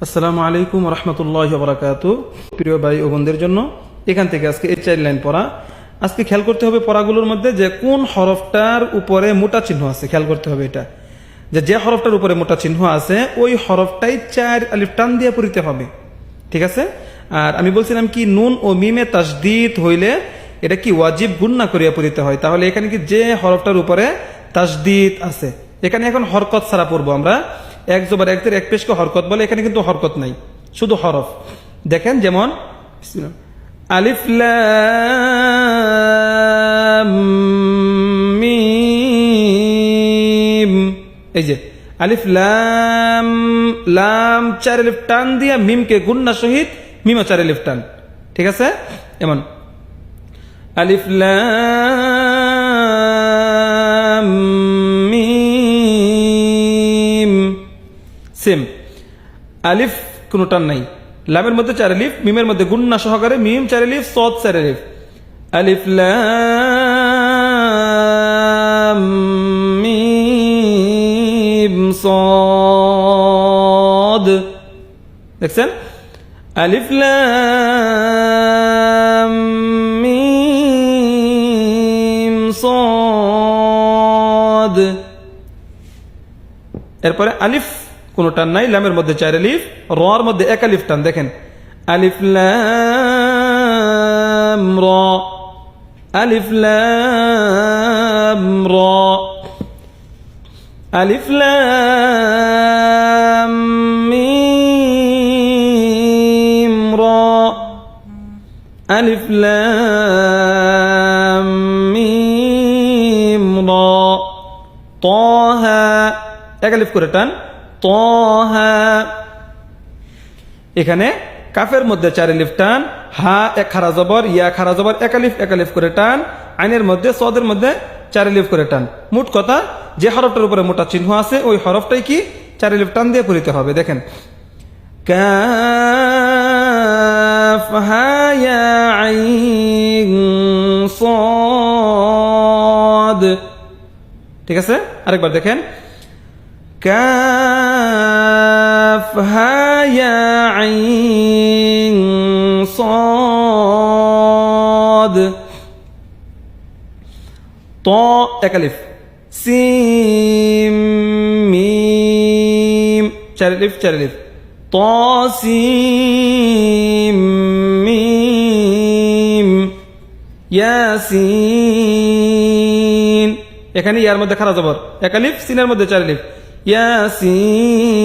আসসালামু আলাইকুম রহমতুল্লাহ বারাকাতু। প্রিয় ভাই ও বোনদের জন্য এখান থেকে আজকে এই 4 লাইন পড়া। আজকে খেয়াল করতে হবে পড়াগুলোর মধ্যে যে কোন হরফটার উপরে মোটা চিহ্ন আছে। খেয়াল করতে হবে এটা যে হরফটার উপরে মোটা চিহ্ন আছে ওই হরফটাই 4 আলিফ টান দিয়ে পড়িতে হবে, ঠিক আছে। আর আমি বলছিলাম কি নুন ও মিমে তাসদিদ হইলে এটা কি ওয়াজিব গুন্না করিয়া পড়িতে হয়। তাহলে এখানে কি যে হরফটার উপরে তাসদিদ আছে এখানে এখন হরকত ছাড়া পড়বো আমরা। এক জবর এক জের এক পেশকে হরকত বলে, এখানে কিন্তু হরকত নাই, শুধু হরফ। দেখেন যেমন আলিফ লাম মিম, এই যে আলিফ লাম লাম 4 আলিফ টান দিয়া মিমকে গুন্না সহিত মিমও 4 আলিফ টান, ঠিক আছে। এমন আলিফ লাম মিম সেম আলিফ কোনো টান নাই, লামের মধ্যে 4 আলিফ, মিমের মধ্যে গুন্না সহকারে মিম 4 আলিফ, সদ 4 আলিফ। আলিফ লাম মিম সদ, দেখছেন আলিফ লাম মিম সদ। এরপরে আলিফ কোনো টান নাই, লামের মধ্যে 4 আলিফ, রর মধ্যে 1 আলিফ টান। দেখেন আলিফ লাম র, আলিফ লাম র, আলিফ লাম মিম র, আলিফ লাম মিম র। তাহা 1 আলিফ করে টান, তাহা। এখানে কাফের মধ্যে 4 আলিফ টান, হা 1 খারা জবর, ইয়া খারা জবর 1 আলিফ করে টান, আইনের মধ্যে সদের মধ্যে 4 আলিফ করে টান। মোট কথা যে হরফটার উপরে মোটা চিহ্ন আছে ওই হরফটাই কি 4 আলিফ টান দিয়ে পড়িতে হবে। দেখেন কাফ হা ইয়া আইন সাদ, ঠিক আছে। আরেকবার দেখেন কাফ হা ইয়া আইন সাদ। ত 1 আলিফ, সিম মিম 4 আলিফ 4 আলিফ, ত সিম মিম ইয়াসিন। এখানে ইয়ার মধ্যে খারা জবর 1 আলিফ, সিনের মধ্যে 4 আলিফ, ইয়াসিন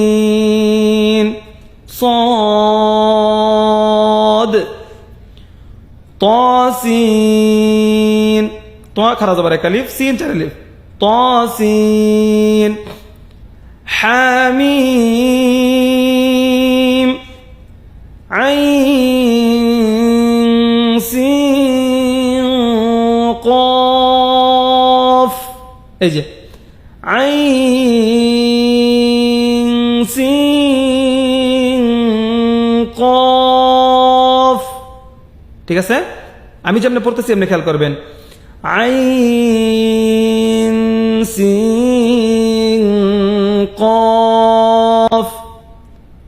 صاد طاسين طا খারা জবর 1 আলিফ, সিন 4 আলিফ, طاسين حميم عين سين قاف، এই যে আইন সিন কফ, ঠিক আছে। আমি যেমন পড়তেছি এমনি খেয়াল করবেন আইন সিন কফ,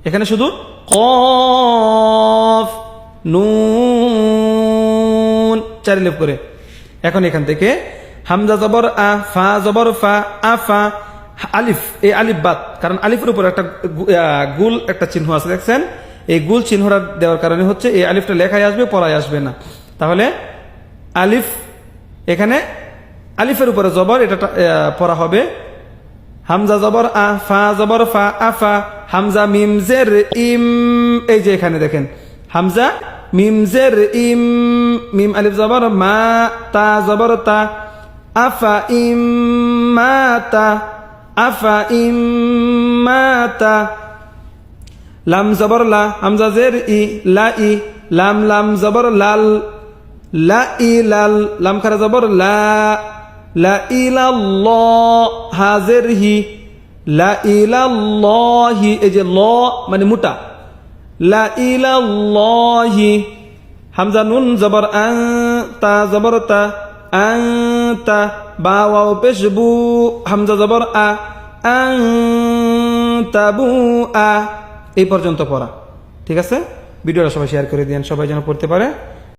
এখানে শুধু কফ নুন 4 আলিফ করে। এখন এখান থেকে হামজা জবর আ, ফা জবর ফা, আফা, আলিফ, এই আলিফ বাদ, কারণ আলিফের উপর একটা গুল একটা চিহ্ন আছে, দেখছেন। এই গুল চিহ্নটা দেওয়ার কারণে হচ্ছে এই আলিফটা লেখায় আসবে, পড়ায় আসবে না। তাহলে আলিফ, এখানে আলিফের উপরে জবর, এটা পড়া হবে হামজা জবর আ, ফা জবর ফা, আফা, হামজা মিম জের ইম, এই যে এখানে দেখেন হামজা মিম জের ইম, মিম আলিফ জবর মা, তা জবর তা, আফা ইম্মাতা, আফা ইম্মাতা, লাম জবর লা, হামজা জের ই, লা ই, লাম লাম জবর লাল, লা ই লাল, লাম খারা জবর লা, লা ইলাল্লাহ, হাজের হি, লা ইলাল্লাহি, এই যে ল মানে মোটা, লা ইলাল্লাহি, হামজা নুন জবর আ, তা জবর তা, আনতা, বা ওয়াও পেশ বু, হামজা জবর আ, আনতাবু আ, এই পর্যন্ত পড়া। ঠিক আছে, ভিডিওটা সবাই শেয়ার করে দিন, সবাই যেন পড়তে পারে।